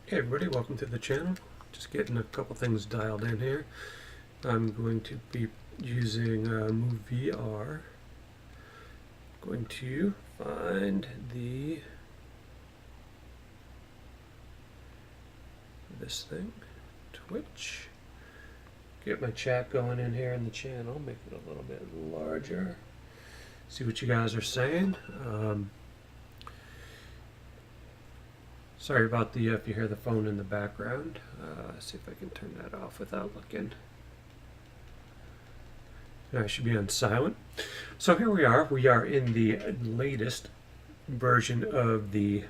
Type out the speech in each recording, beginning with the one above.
Hey everybody, welcome to the channel. Just getting a couple things dialed in here. I'm going to be using Move VR. Going to find this thing, Twitch. Get my chat going in here in the channel, make it a little bit larger. See what you guys are saying. Sorry about the if you hear the phone in the background. See if I can turn that off without looking. I should be on silent. So here we are. We are in the latest version of the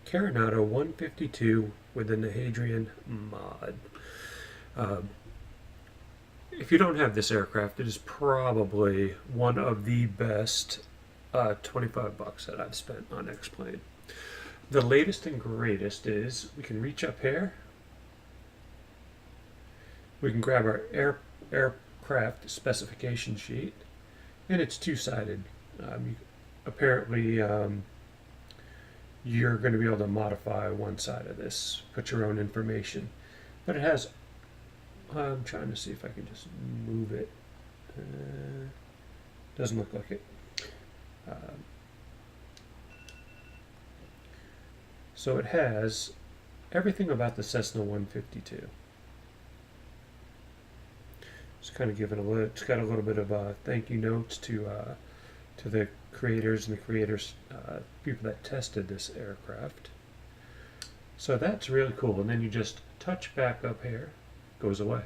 Carenado 152 with the Nahedrian mod. If you don't have this aircraft, it is probably one of the best $25 that I've spent on X-Plane. The latest and greatest is we can reach up here. We can grab our aircraft specification sheet, and it's two-sided. Apparently, you're going to be able to modify one side of this, put your own information. But it has, I'm trying to see if I can just move it. Doesn't look like it. So it has everything about the Cessna 152. Just kind of giving a little. It's got a little bit of thank you notes to the creators and the people that tested this aircraft. So that's really cool. And then you just touch back up here, goes away.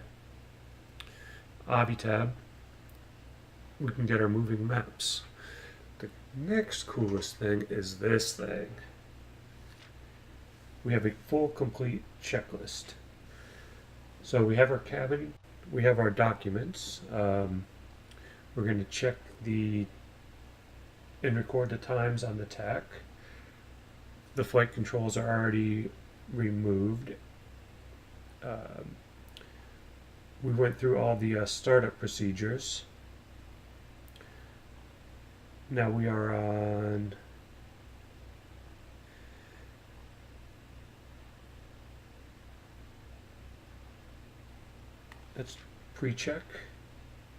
Obby tab. We can get our moving maps. The next coolest thing is this thing. We have a full, complete checklist. So we have our cabin, we have our documents. We're going to check and record the times on the TAC. The flight controls are already removed. We went through all the startup procedures. Now we are on let's pre-check,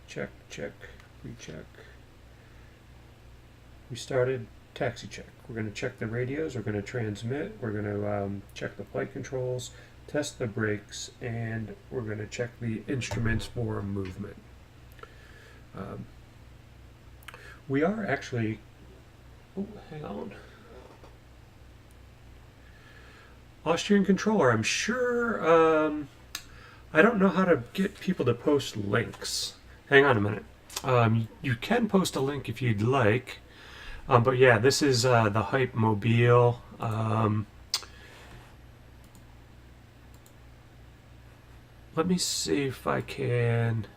check, pre-check. We started taxi check. We're going to check the radios, we're going to transmit, we're going to check the flight controls, test the brakes, and we're going to check the instruments for movement. We are actually, oh, hang on. Austrian controller, I'm sure, I don't know how to get people to post links. Hang on a minute. You can post a link if you'd like. But yeah, this is the Hype Mobile. Let me see if I can.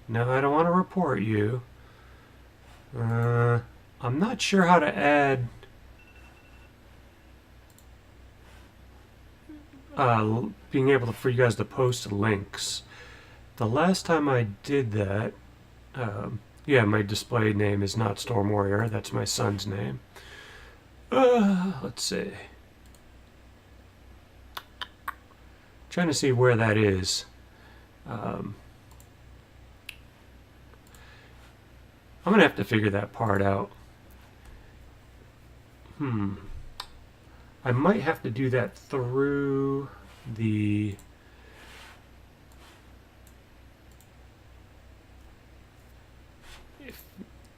No, I don't want to report you. I'm not sure how to add being able for you guys to post links. The last time I did that, yeah, my display name is not Storm Warrior. That's my son's name. Let's see. Trying to see where that is. I'm gonna have to figure that part out. I might have to do that through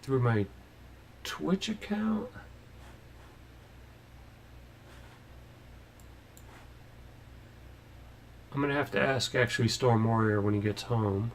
through my Twitch account. I'm gonna have to ask actually Storm Warrior when he gets home.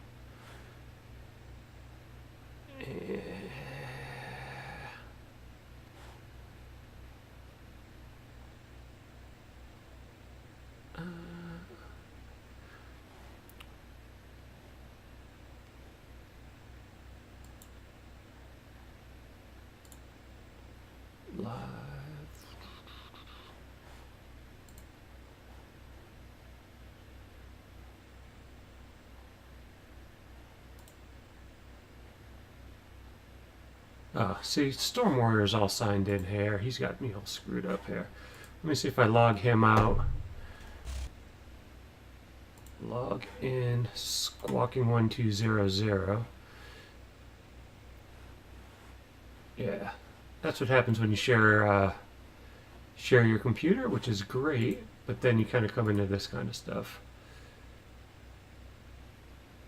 See, Storm Warrior's all signed in here. He's got me all screwed up here. Let me see if I log him out. Log in squawking1200. Yeah, that's what happens when you share your computer, which is great, but then you kind of come into this kind of stuff.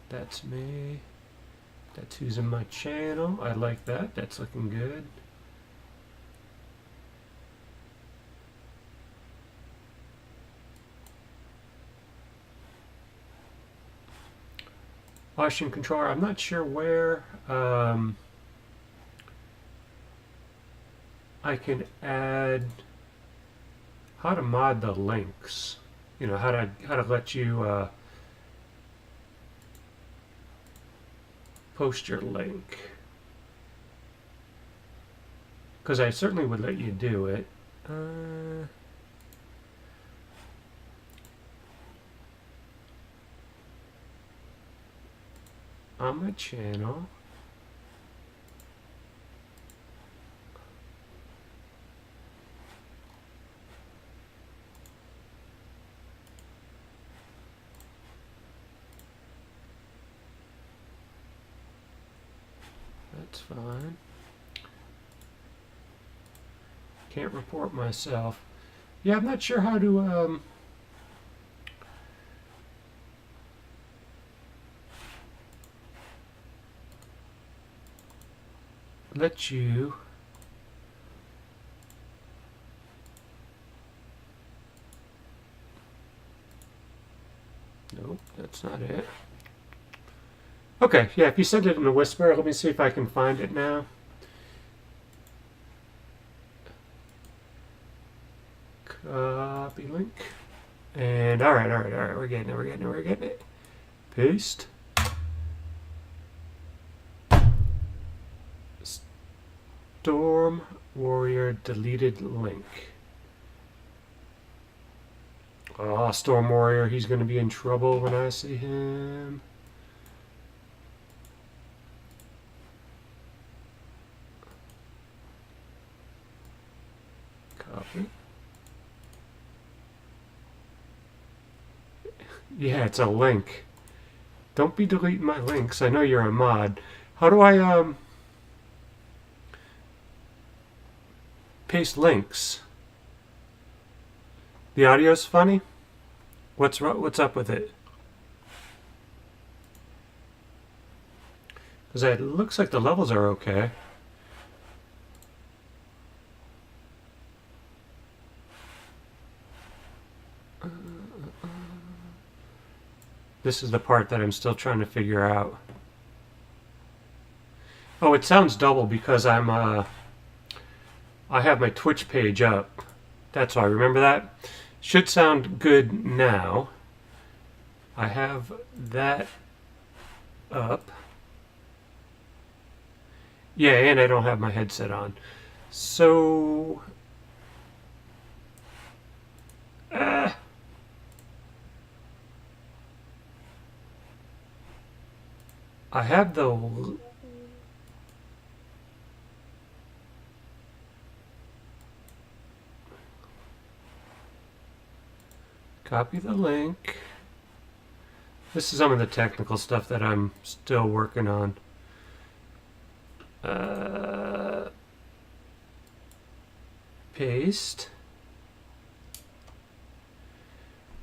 That's me. That's who's in my channel. I like that. That's looking good. Ocean controller. I'm not sure where I can add how to mod the links. You know, how to let you post your link. Because I certainly would let you do it. On my channel. That's fine. Can't report myself. Yeah, I'm not sure how to let you nope, that's not it. Okay, yeah, if you send it in a whisper, let me see if I can find it now. Copy link. And all right, we're getting it. Paste. Storm Warrior deleted link. Oh, Storm Warrior, he's going to be in trouble when I see him. Copy. Yeah, it's a link. Don't be deleting my links. I know you're a mod. How do I paste links? The audio's funny? What's up with it? Because it looks like the levels are okay. This is the part that I'm still trying to figure out. Oh, it sounds double because I have my Twitch page up. That's why. Remember that? Should sound good now. I have that up. Yeah, and I don't have my headset on. So I have the copy the link. This is some of the technical stuff that I'm still working on. Paste.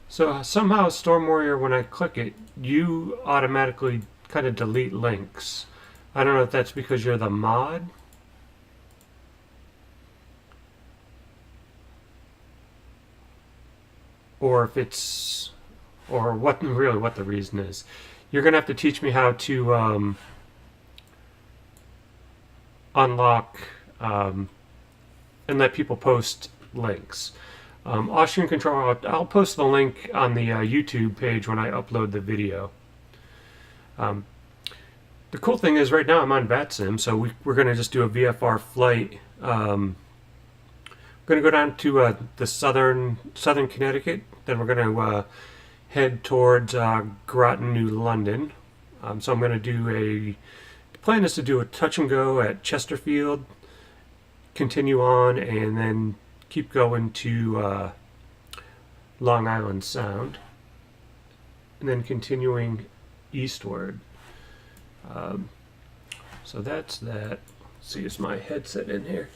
So somehow Storm Warrior, when I click it, you automatically kind of delete links. I don't know if that's because you're the mod. Or if it's, or what really what the reason is. You're gonna have to teach me how to unlock and let people post links. Austrian Controller, I'll post the link on the YouTube page when I upload the video. The cool thing is right now I'm on VATSIM, so we're going to just do a VFR flight. We're going to go down to the southern Connecticut, then we're going to head towards Groton, New London. So I'm going to do the plan is to do a touch and go at Chesterfield, continue on, and then keep going to Long Island Sound. and then continuing eastward. So that's that. Let's see, is my headset in here?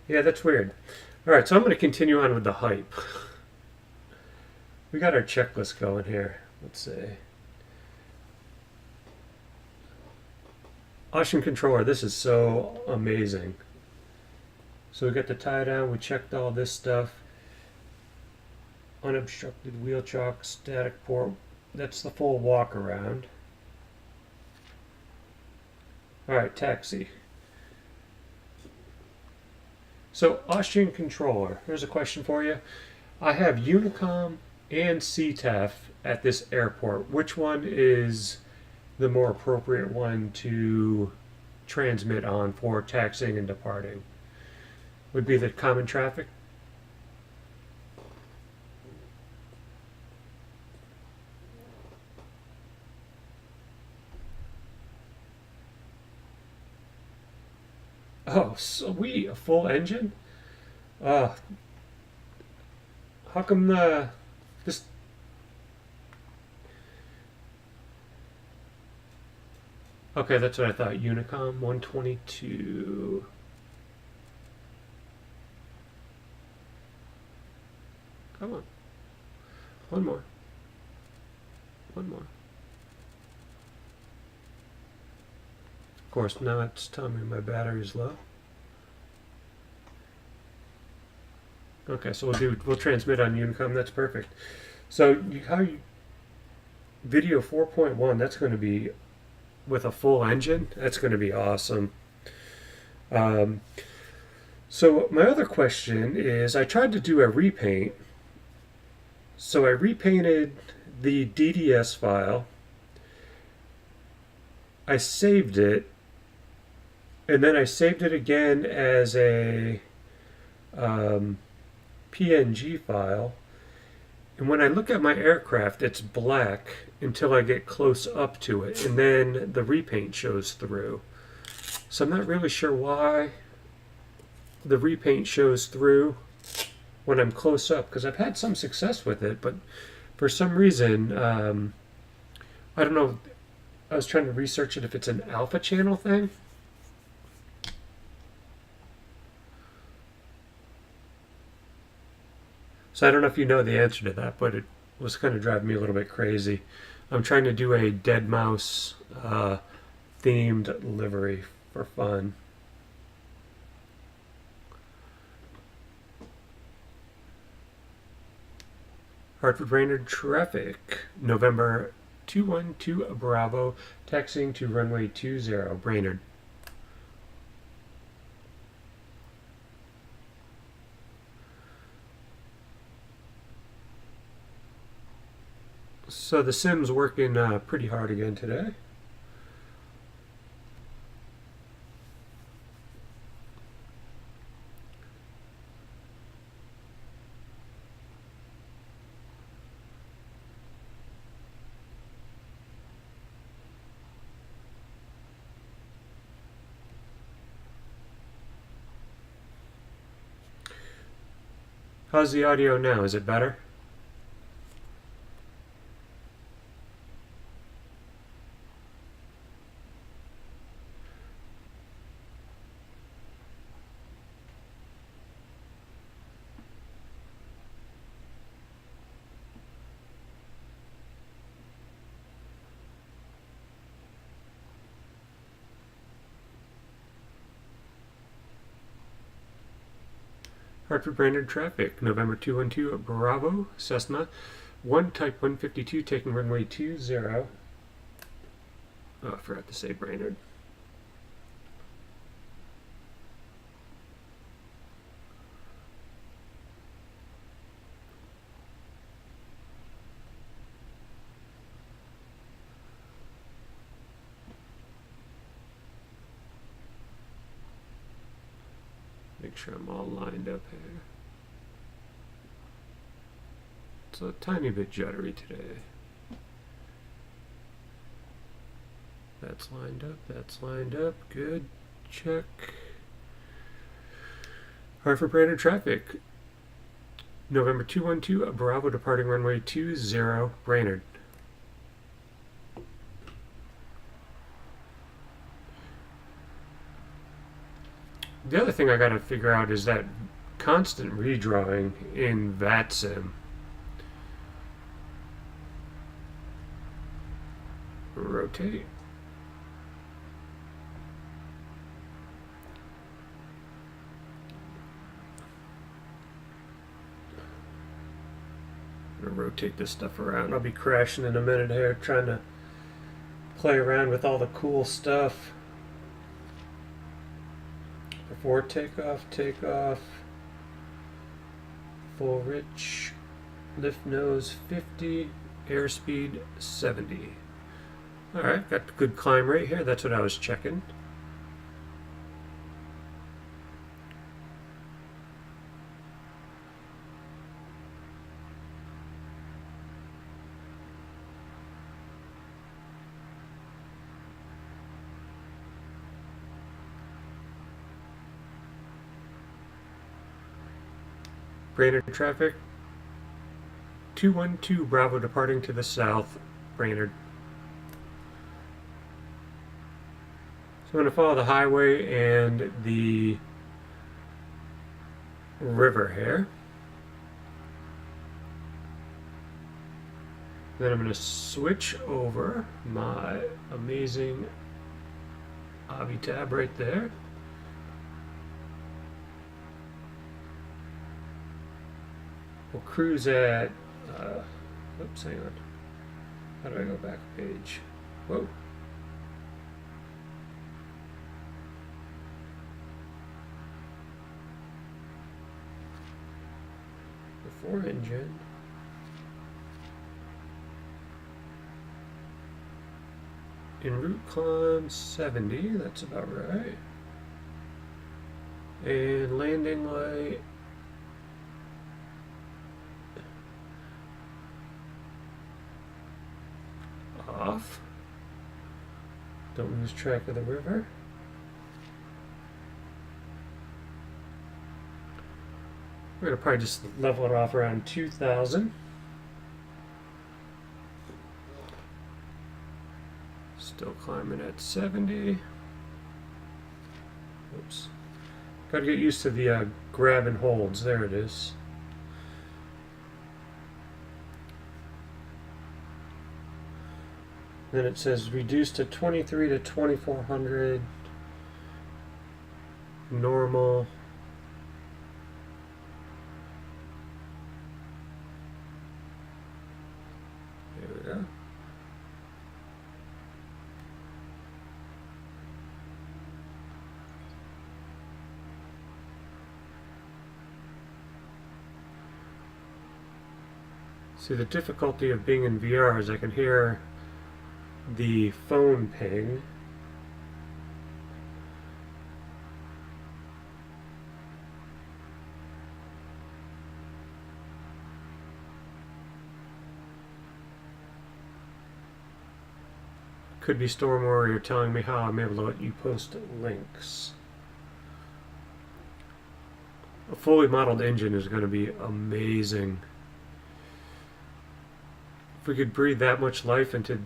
Yeah, that's weird. All right, so I'm going to continue on with the hype. We got our checklist going here. Let's see. Ocean controller, this is so amazing. So we got the tie down, we checked all this stuff. Unobstructed wheel chock, static port. That's the full walk around. Alright, taxi. So Austrian controller, here's a question for you. I have Unicom and CTAF at this airport. Which one is the more appropriate one to transmit on for taxiing and departing? Would be the common traffic? Oh, sweet, a full engine? Uh, how come this? Okay, that's what I thought. Unicom 122. Come on, one more, one more. Of course, now it's telling me my battery's low. Okay, so we'll transmit on Unicom. That's perfect. So video 4.1? That's going to be with a full engine. That's going to be awesome. So my other question is, I tried to do a repaint. So I repainted the DDS file. I saved it, and then I saved it again as a PNG file. And when I look at my aircraft, it's black until I get close up to it, and then the repaint shows through. So I'm not really sure why the repaint shows through when I'm close up, because I've had some success with it, but for some reason, I don't know. I was trying to research it if it's an alpha channel thing. So I don't know if you know the answer to that, but it was kind of driving me a little bit crazy. I'm trying to do a Dead Mouse themed livery for fun. Hartford Brainerd traffic, November 212 Bravo, taxiing to runway 20, Brainerd. So the sim's working pretty hard again today. How's the audio now? Is it better? Hartford Brainerd traffic, November 212 Bravo, Cessna 1 Type 152 taking runway 20. Oh, I forgot to say Brainerd. Make sure I'm all lined up here. It's a tiny bit juddery today. That's lined up, that's lined up. Good. Check. Hartford Brainerd traffic. November 212, Bravo departing runway 20, Brainerd. The other thing I gotta figure out is that constant redrawing in VATSIM. Rotate. I'm gonna rotate this stuff around. I'll be crashing in a minute here, trying to play around with all the cool stuff. Before takeoff, full rich, lift nose 50, airspeed 70. Alright, got good climb rate here, that's what I was checking. Brainerd traffic, 212 Bravo departing to the south, Brainerd. So I'm going to follow the highway and the river here. Then I'm going to switch over my amazing Avitab right there. We'll cruise at, oops, hang on. How do I go back a page? Whoa. Before engine. En route climb 70, that's about right. And landing light. Off. Don't lose track of the river. We're going to probably just level it off around 2,000. Still climbing at 70. Oops. Got to get used to the grab and holds. There it is. Then it says reduced to 23 to 2400. Normal. There we go. See, the difficulty of being in VR is I can hear the phone ping. Could be Storm Warrior telling me how I'm able to let you post links. A fully modeled engine is going to be amazing. If we could breathe that much life into,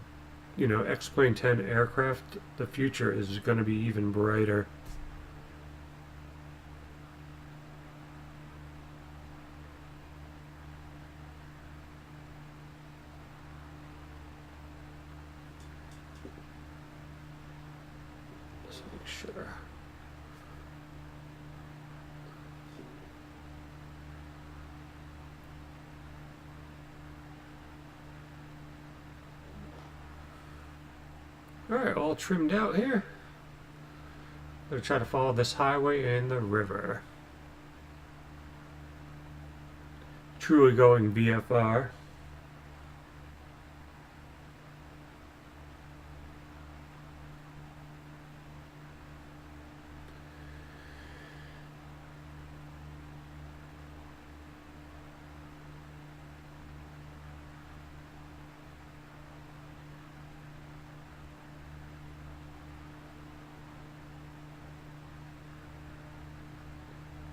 you know, X-Plane 10 aircraft, the future is going to be even brighter. Let's make sure. Alright, all trimmed out here. I'm going to try to follow this highway and the river. Truly going VFR.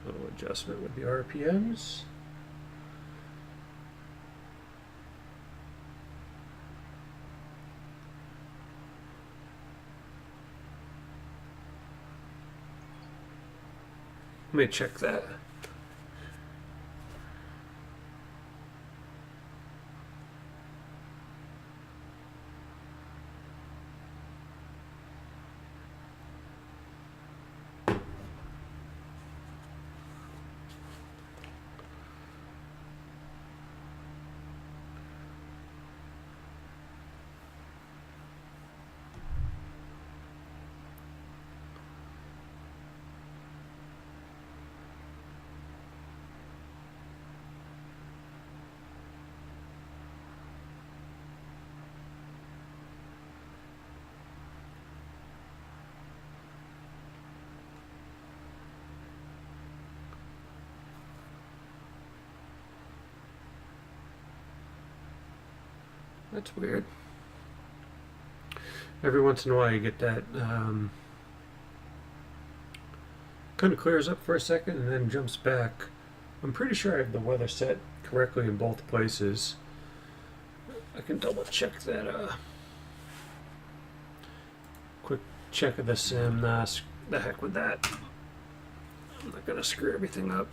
Little adjustment with the RPMs. me check that. That's weird. Every once in a while you get that kind of clears up for a second and then jumps back. I'm pretty sure I have the weather set correctly in both places. I can double check that. Quick check of the sim. Nah, the heck with that. I'm not gonna screw everything up.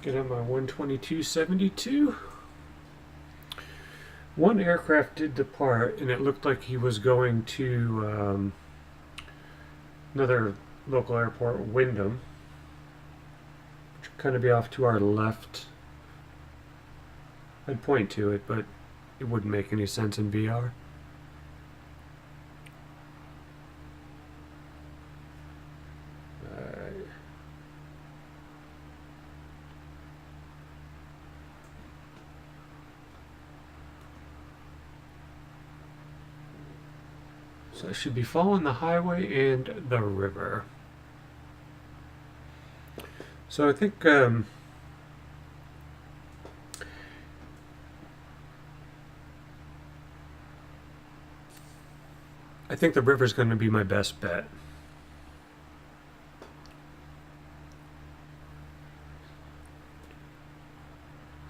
Get on my 122.72. One aircraft did depart, and it looked like he was going to another local airport, Wyndham, which would kind of be off to our left. I'd point to it, but it wouldn't make any sense in VR. So I should be following the highway and the river. So I think the river's going to be my best bet.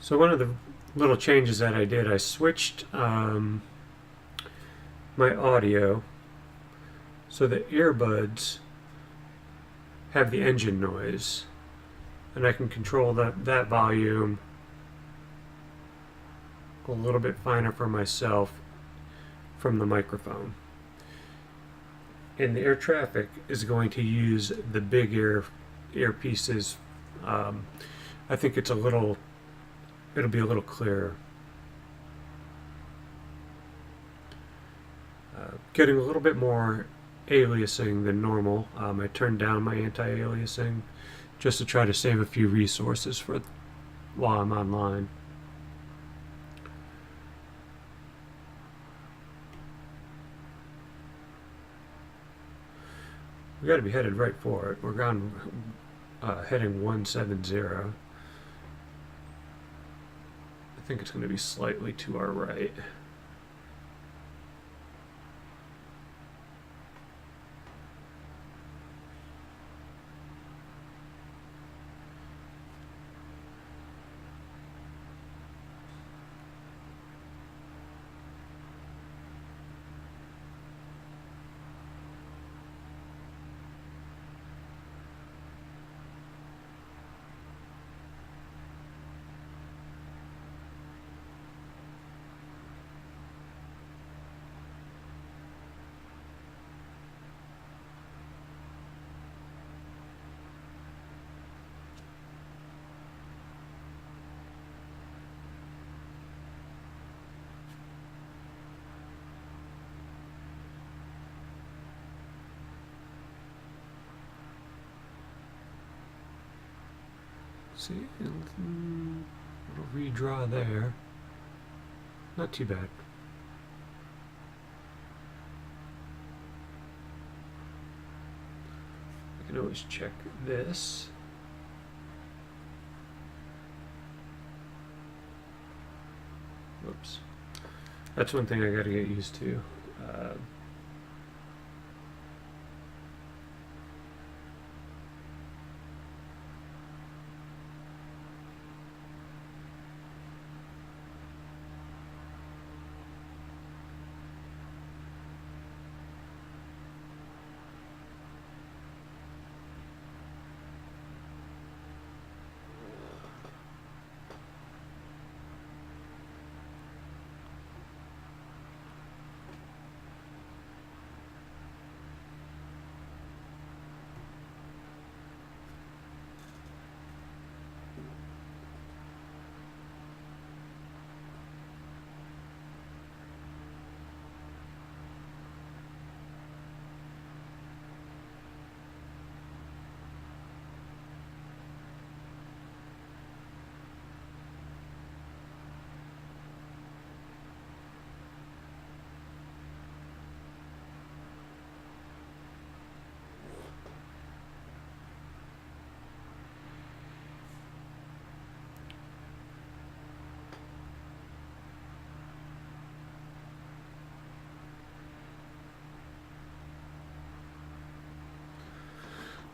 So one of the little changes that I did, I switched my audio so the earbuds have the engine noise, and I can control that volume a little bit finer for myself from the microphone. And the air traffic is going to use the big earpieces. I think it'll be a little clearer. Getting a little bit more aliasing than normal. I turned down my anti-aliasing just to try to save a few resources for while I'm online. We got to be headed right for it. We're heading 170. I think it's going to be slightly to our right. See, little redraw there. not too bad. I can always check this. Whoops. That's one thing I gotta get used to.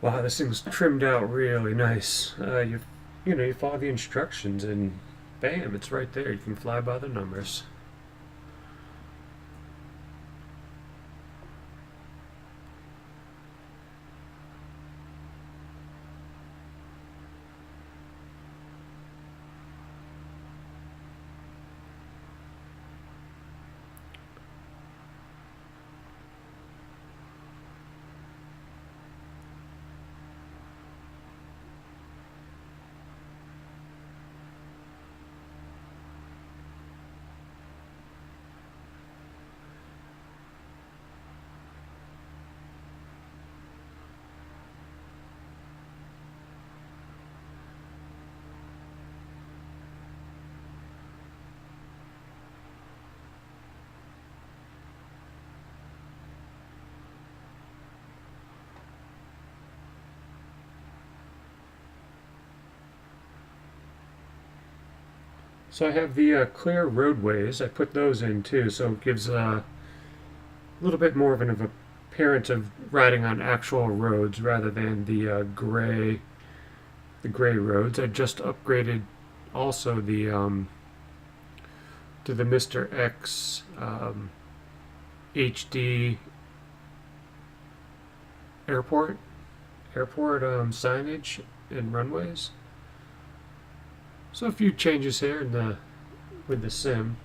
Wow, this thing's trimmed out really nice. You follow the instructions and bam, it's right there. You can fly by the numbers. So I have the clear roadways. I put those in too, so it gives a little bit more of an appearance of riding on actual roads rather than the gray roads. I just upgraded also the to the Mr. X HD airport signage and runways. So a few changes here in the with the sim.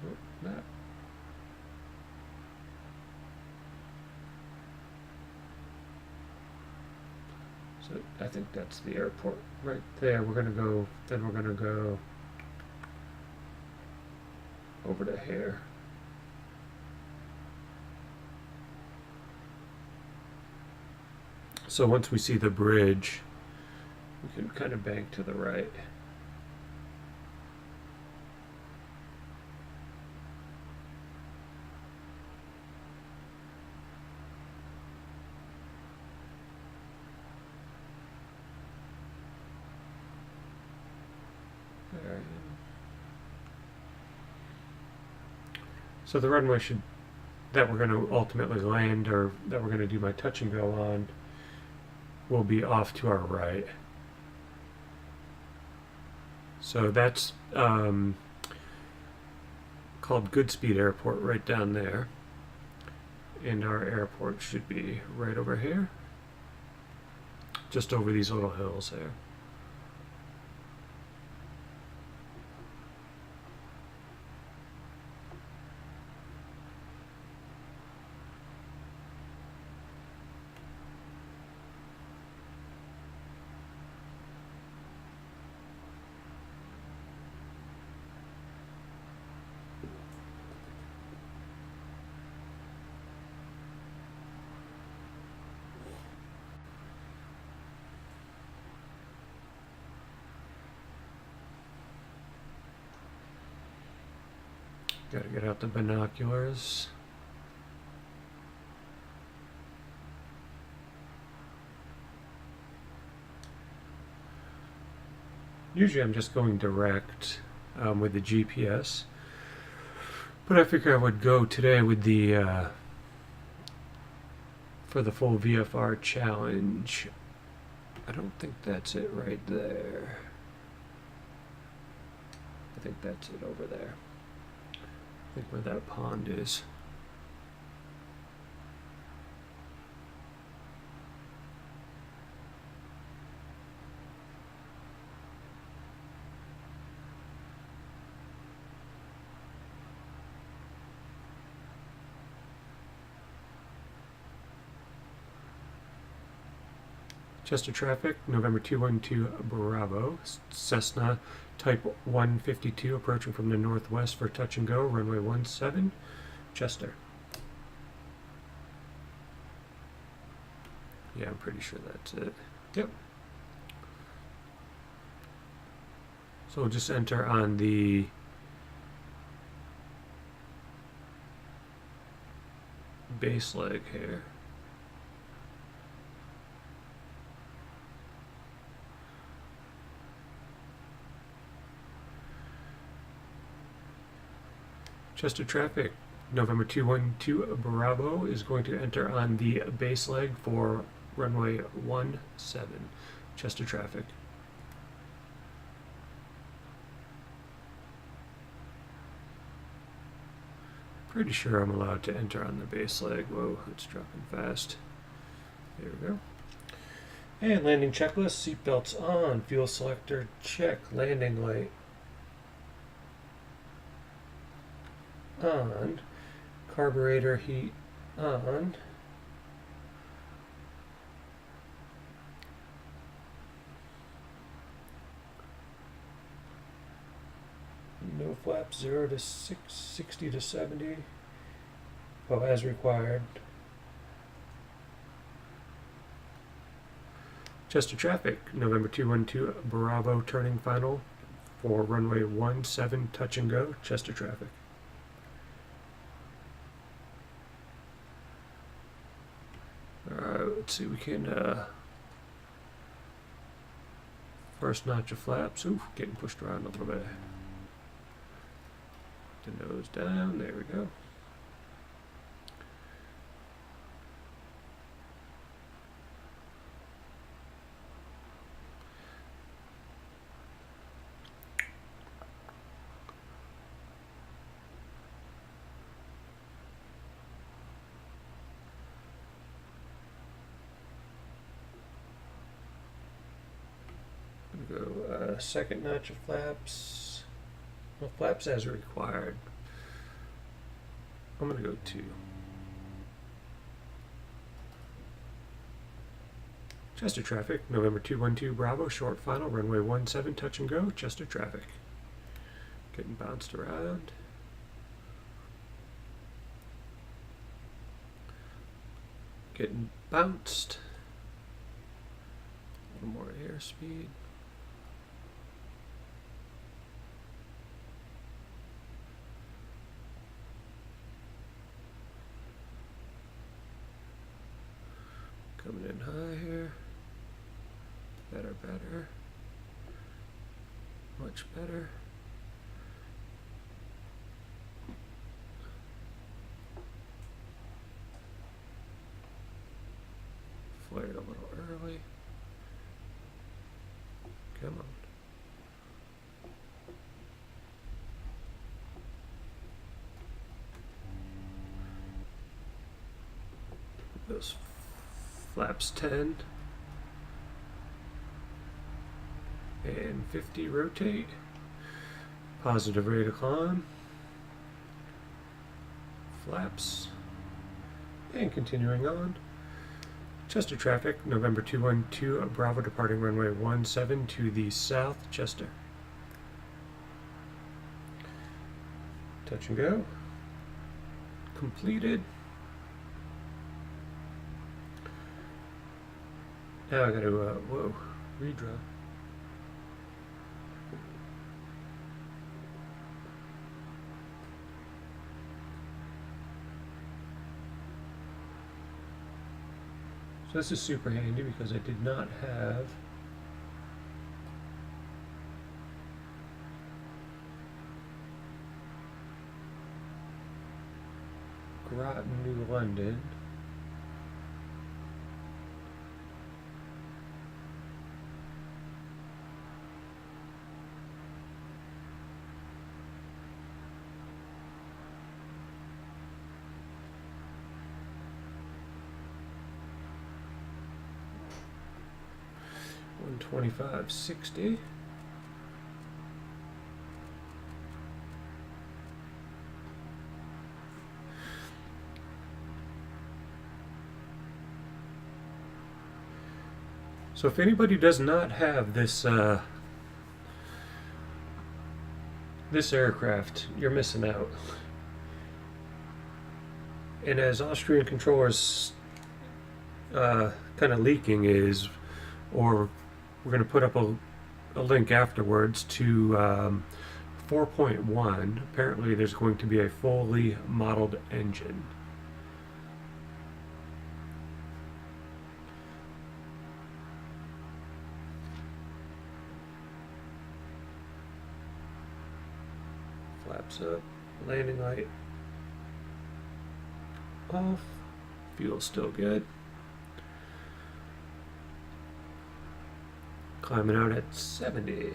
Oh, that. So I think that's the airport right there. We're gonna go. Then we're gonna go over to here. So once we see the bridge, we can kind of bank to the right. There. So the runway that we're going to ultimately land, or that we're going to do my touch and go on, will be off to our right. So that's called Goodspeed Airport right down there. And our airport should be right over here. Just over these little hills there. Gotta get out the binoculars. Usually I'm just going direct with the GPS, but I figured I would go today with the for the full VFR challenge. I don't think that's it right there. I think that's it over there. I think where that pond is. Chester traffic, November 212 Bravo, Cessna Type 152 approaching from the northwest for touch and go, runway 17, Chester. Yeah, I'm pretty sure that's it. Yep. So we'll just enter on the base leg here. Chester traffic, November 212 Bravo is going to enter on the base leg for runway 17, Chester traffic. Pretty sure I'm allowed to enter on the base leg. Whoa, it's dropping fast. There we go. And landing checklist, seatbelts on, fuel selector check, landing light on, carburetor heat on, no flaps 0 to 60 to 70, oh, as required. Chester traffic, November 212 Bravo turning final for runway 17 touch and go, Chester traffic. Alright, let's see, we can first notch of flaps. Ooh, getting pushed around a little bit. The nose down, there we go. Go second notch of flaps. Well, flaps as required. I'm going to go 2. Chester traffic, November 212 Bravo, short final, runway 17 touch and go, Chester traffic. Getting bounced around. Getting bounced. A little more airspeed. Coming in high here. Better. Much better. Flared a little early. Come on. Those flaps 10 and 50 rotate. Positive rate of climb. Flaps. And continuing on. Chester traffic, November 212 Bravo departing runway 17 to the south, Chester. Touch and go. Completed. Now I gotta, whoa, redraw. So this is super handy because I did not have Groton, New London. $125.60. So if anybody does not have this this aircraft, you're missing out. And as Austrian controllers kind of leaking is, or we're going to put up a link afterwards to 4.1. Apparently there's going to be a fully modeled engine. Flaps up, landing light off, fuel's still good. Climbing out at 70.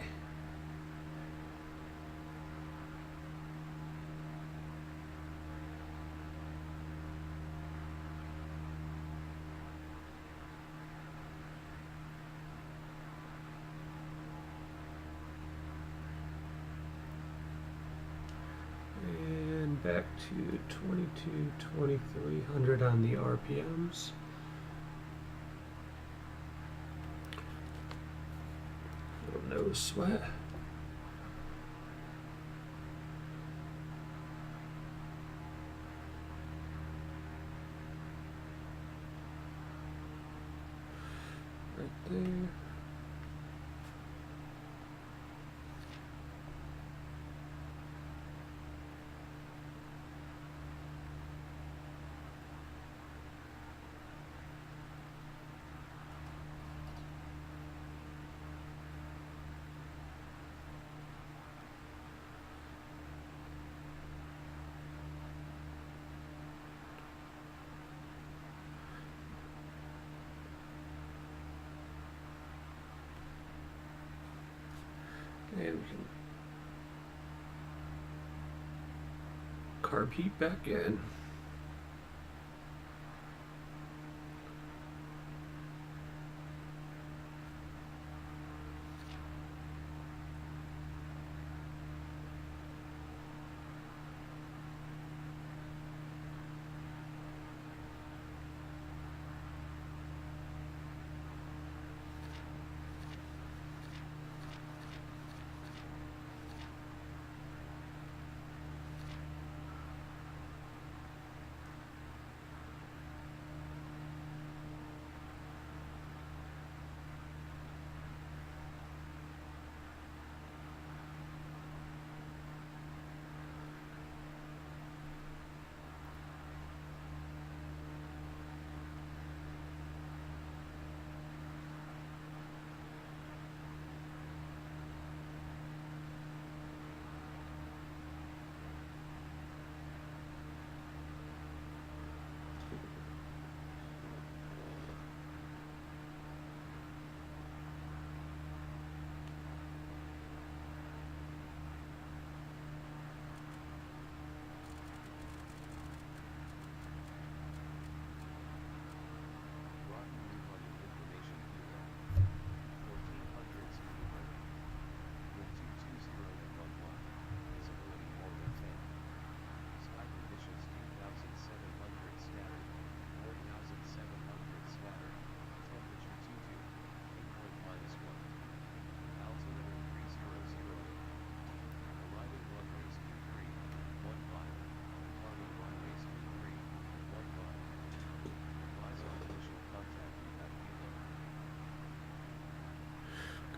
And back to 22,300 on the RPMs. Nose sweat. Right there. And we can carb heat back in.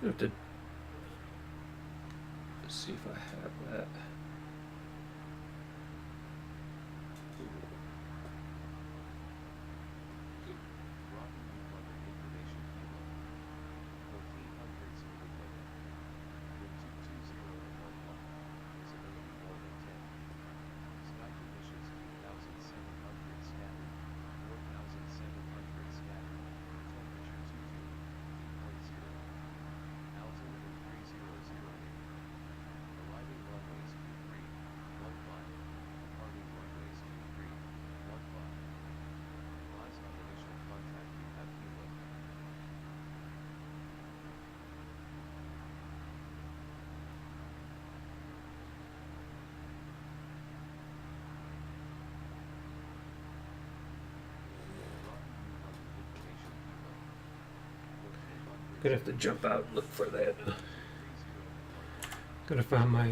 I have to see if I have that. Gonna have to jump out and look for that. Gotta find my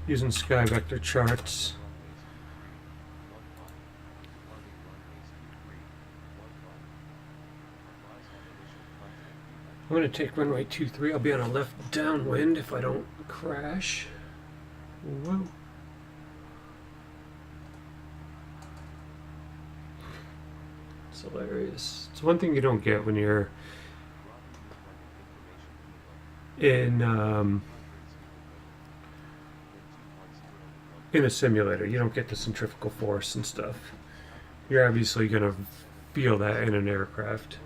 using sky vector charts. I'm going to take runway 23. I'll be on a left downwind if I don't crash. Whoa. It's hilarious. It's one thing you don't get when you're in a simulator. You don't get the centrifugal force and stuff. You're obviously going to feel that in an aircraft.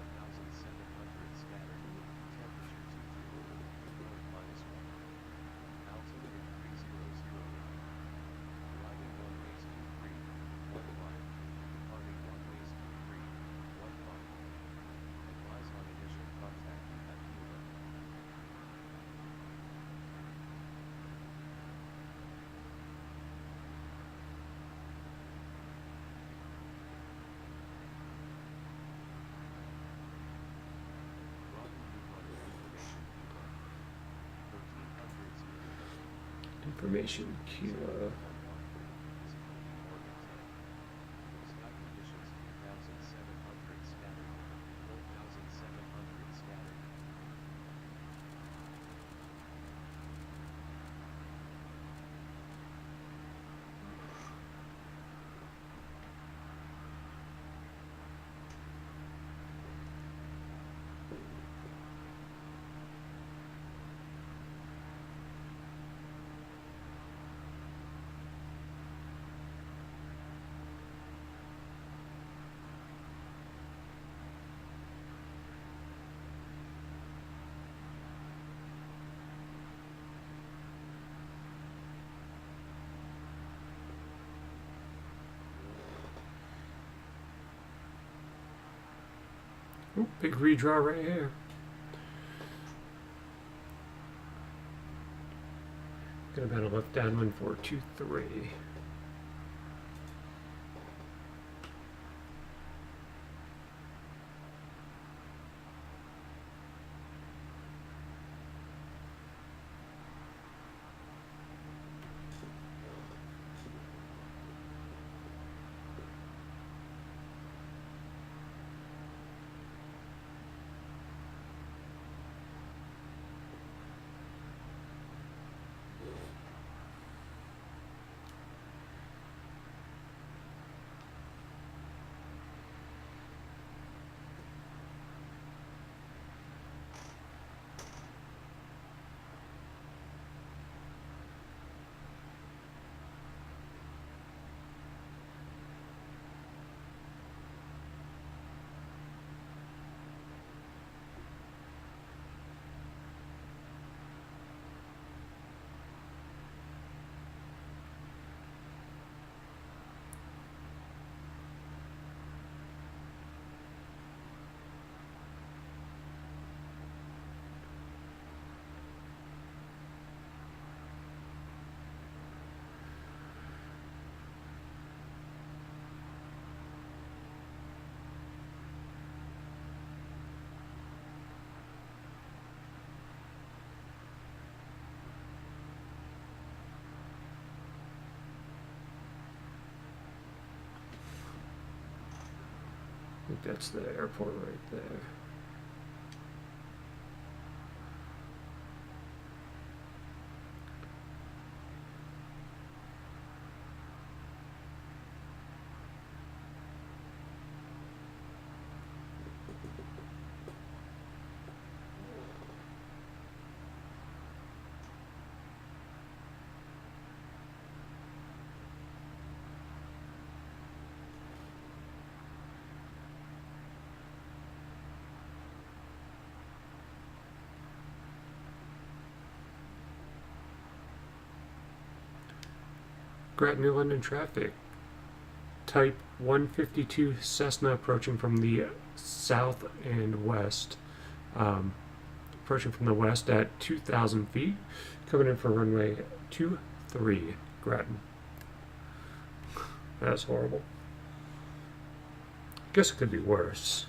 Information kilo. Ooh, big redraw right here. Gonna be on a left downwind 423. I think that's the airport right there. Grat New London traffic. Type 152 Cessna approaching from the south and west. approaching from the west at 2,000 feet, coming in for runway 23, Grattan. That's horrible. Guess it could be worse.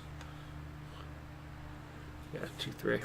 Yeah, 23.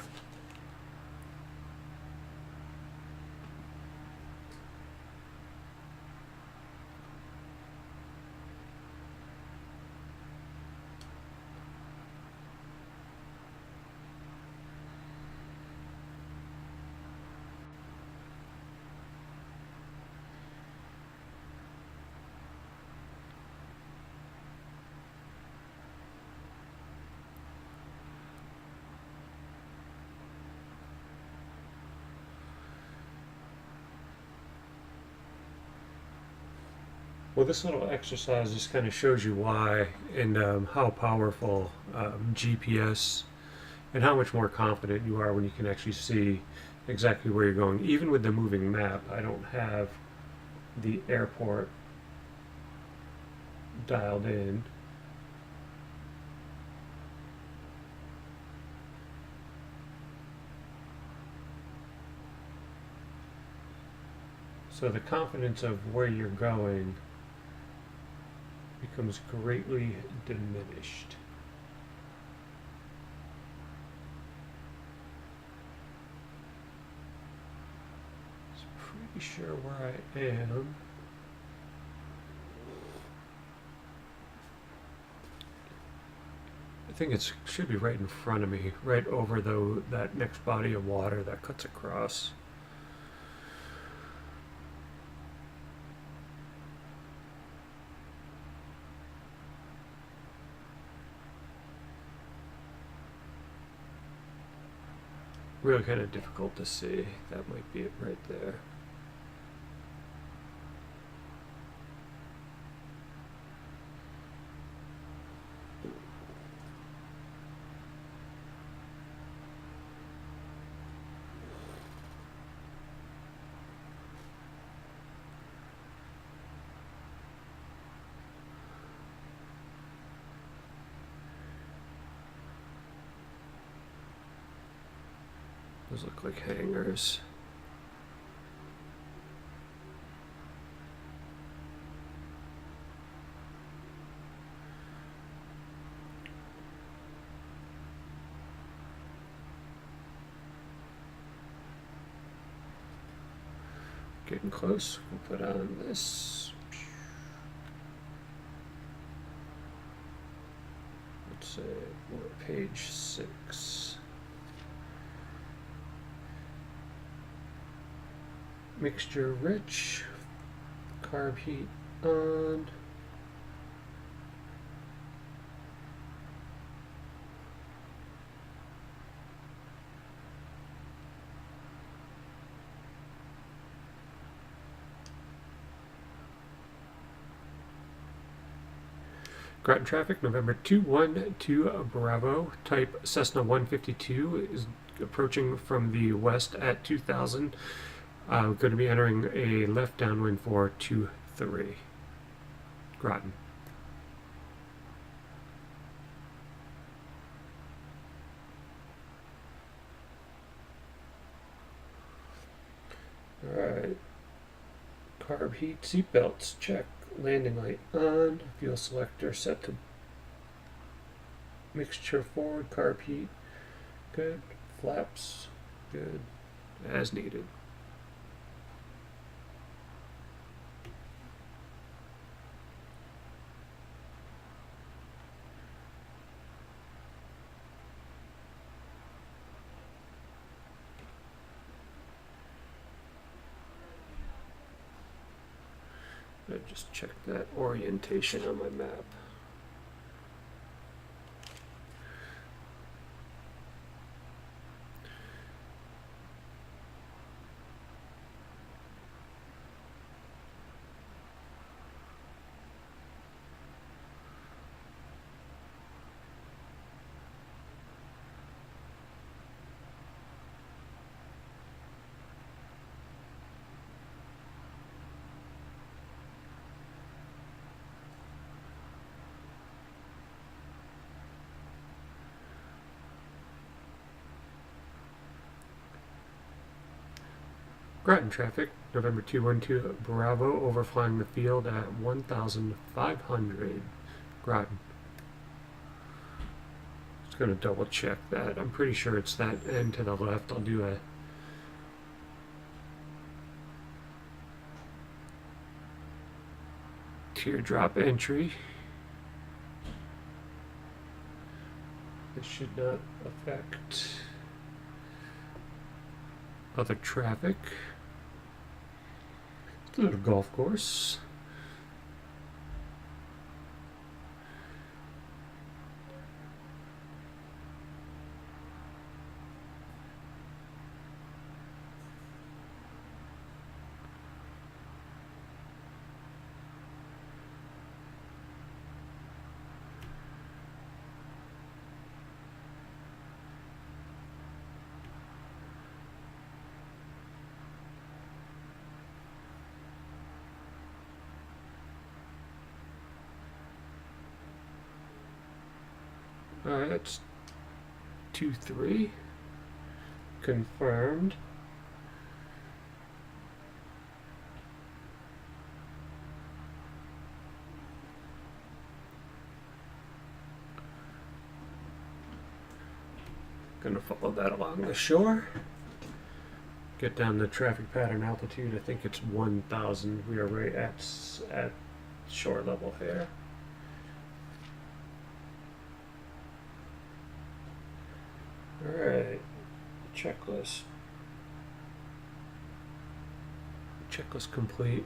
Well, this little exercise just kind of shows you why and how powerful GPS and how much more confident you are when you can actually see exactly where you're going. Even with the moving map, I don't have the airport dialed in. So the confidence of where you're going becomes greatly diminished. I'm pretty sure where I am. I think it should be right in front of me, right over that next body of water that cuts across. Really kind of difficult to see. That might be it right there. Those look like hangars. Getting close. We'll put on this. Let's say we're page 6. Mixture rich. Carb heat on. Grattan traffic, November 212 Bravo. Type Cessna 152 is approaching from the west at 2,000. Going to be entering a left downwind for 23. Grattan. Alright. Carb heat, seatbelts, check. Landing light on. Fuel selector set to mixture forward. Carb heat, good. Flaps, good. As needed. I just check that orientation on my map. Groton traffic, November 212, Bravo overflying the field at 1,500. Groton. Just going to double check that. I'm pretty sure it's that end to the left. I'll do a teardrop entry. This should not affect other traffic. It's a little golf course. Alright, that's 2-3. Confirmed. Gonna follow that along the shore. Get down the traffic pattern altitude. I think it's 1,000. We are right at shore level here. Alright, checklist. Checklist complete.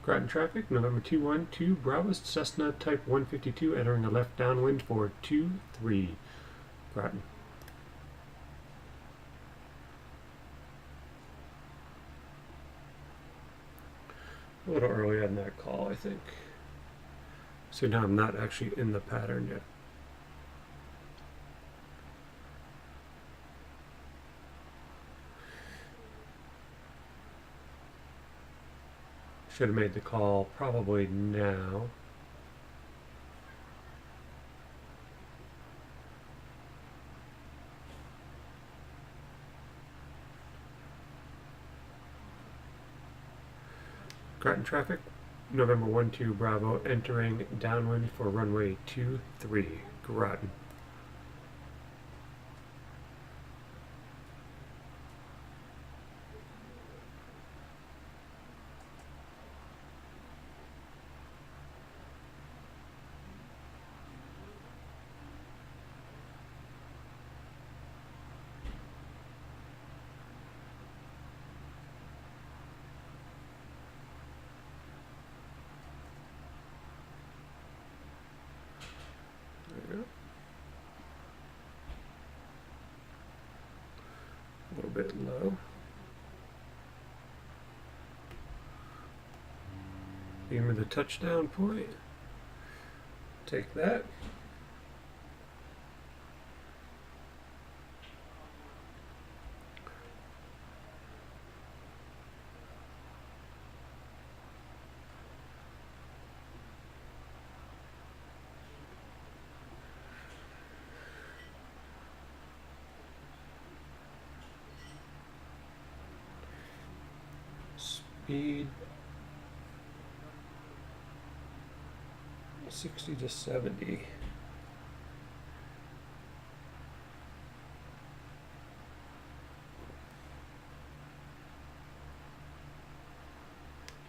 Groton traffic, November 212, Bravo Cessna Type 152 entering a left downwind for 2-3. Groton. A little early on that call, I think. So now I'm not actually in the pattern yet. Should have made the call probably now. Groton traffic, November 12 Bravo entering downwind for runway 23, Groton. A little bit low. Aim at the touchdown point. Take that. Speed 60 to 70.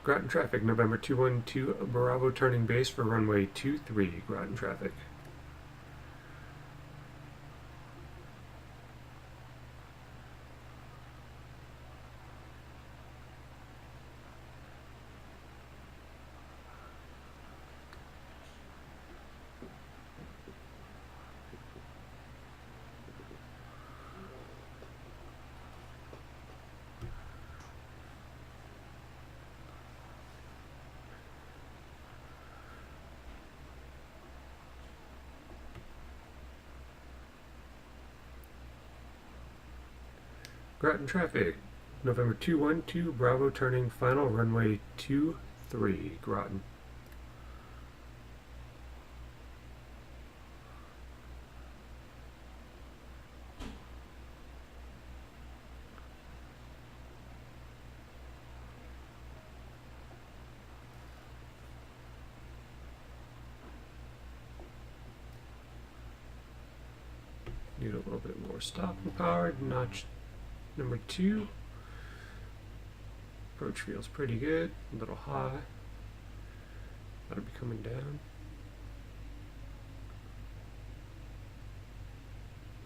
Groton traffic, November 212 Bravo turning base for runway 23, Groton traffic. Groton traffic. November 212, Bravo turning final runway 23, Groton. Need a little bit more stopping power. Notch number 2. Approach feels pretty good. A little high. That'll be coming down.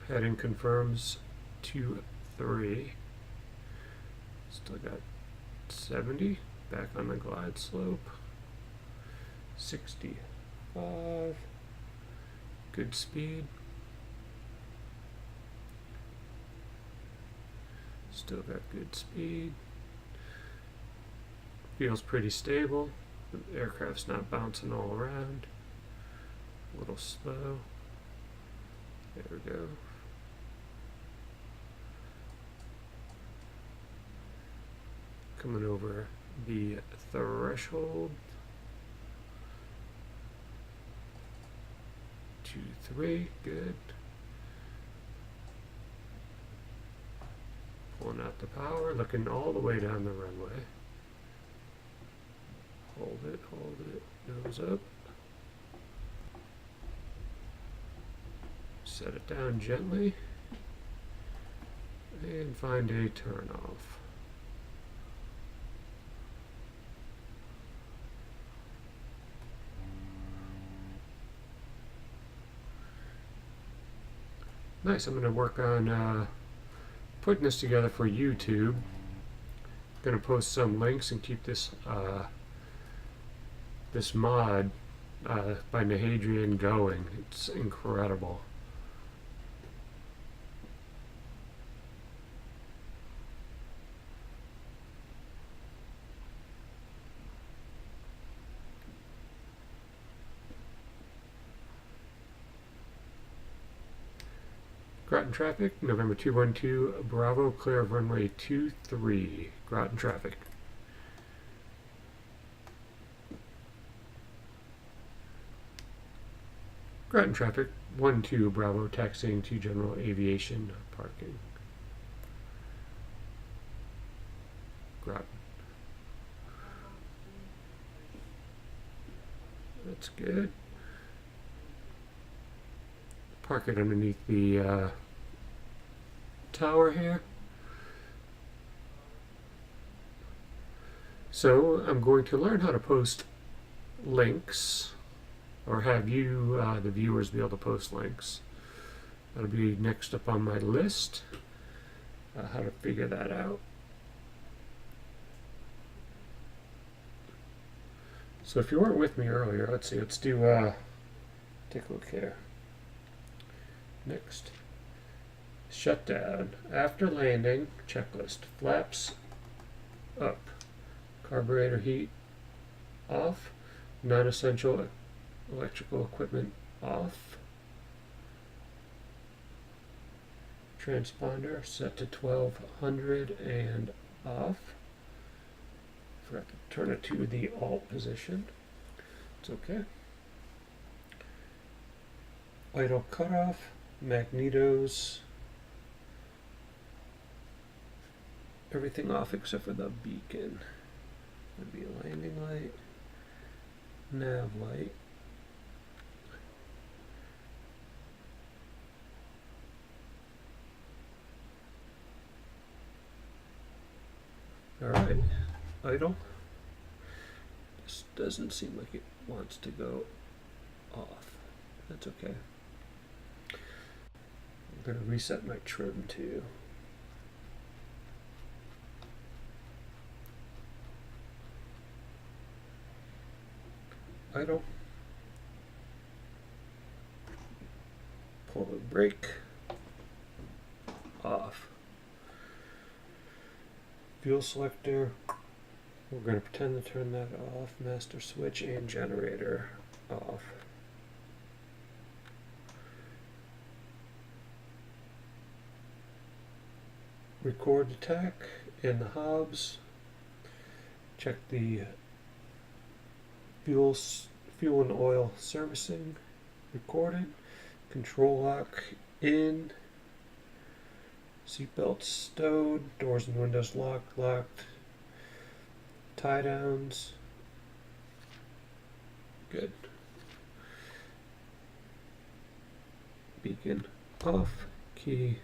Heading confirms 2-3. Still got 70. Back on the glide slope. 65. Good speed. Still got good speed. Feels pretty stable. The aircraft's not bouncing all around. A little slow. There we go. Coming over the threshold. 2-3, good. Pulling out the power, looking all the way down the runway. Hold it, nose up. Set it down gently. And find a turnoff. Nice, I'm going to work on putting this together for YouTube. Going to post some links and keep this this mod by Nahadrian going. It's incredible. Groton traffic, November 212, Bravo, clear of runway 23, Groton traffic. Groton traffic, 12, Bravo, taxiing to general aviation parking. Groton. That's good. Park it underneath the tower here. So I'm going to learn how to post links, or have you, the viewers, be able to post links. That'll be next up on my list, how to figure that out. So if you weren't with me earlier, let's see, let's do, take a look here. Next, shutdown. After landing, checklist. Flaps up. Carburetor heat off. Non-essential electrical equipment off. Transponder set to 1200 and off. Forgot to turn it to the alt position. It's okay. Idle cutoff. Magnetos, everything off except for the beacon. Would be a landing light, nav light, alright, idle. This doesn't seem like it wants to go off. That's okay. I'm going to reset my trim too. Idle. Pull the brake. Off. Fuel selector. We're going to pretend to turn that off. Master switch and generator off. record the tach and the hobs. Check the fuel and oil servicing. Recorded. Control lock in. Seatbelts stowed. Doors and windows locked. Tie downs. Good. Beacon off. Key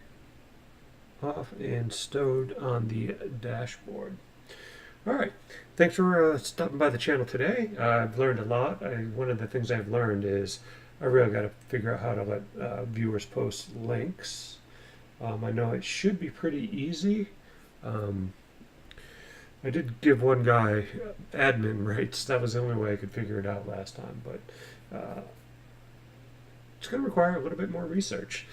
off and stowed on the dashboard. Alright, thanks for stopping by the channel today. I've learned a lot. One of the things I've learned is I really got to figure out how to let viewers post links. I know it should be pretty easy. I did give one guy admin rights. That was the only way I could figure it out last time, but it's going to require a little bit more research.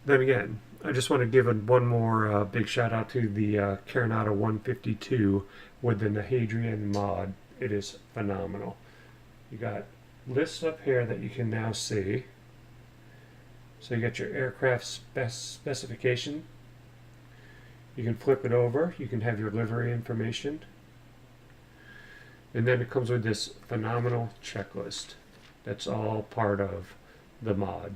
Then again, I just want to give one more big shout out to the Carenata 152 with the Nahedrian mod. It is phenomenal. You got lists up here that you can now see. So you got your aircraft specification. You can flip it over. You can have your livery information. And then it comes with this phenomenal checklist. That's all part of the mod.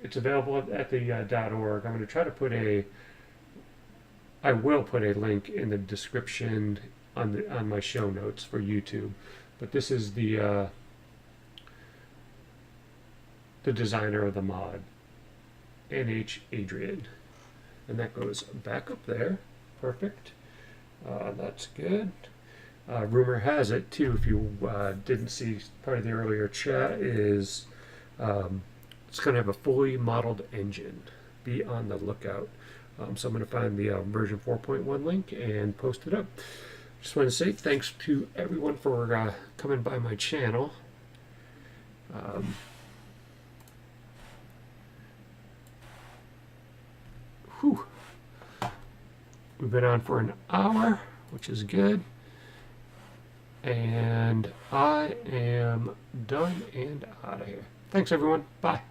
It's available at the .org. I'm going to try to put I will put a link in the description on my show notes for YouTube. But this is the designer of the mod, NH Adrian, and that goes back up there. Perfect. That's good. Rumor has it too, if you didn't see part of the earlier chat, is it's going to have a fully modeled engine. Be on the lookout. So I'm going to find the version 4.1 link and post it up. Just want to say thanks to everyone for coming by my channel. We've been on for an hour, which is good. And I am done and out of here. Thanks, everyone. Bye.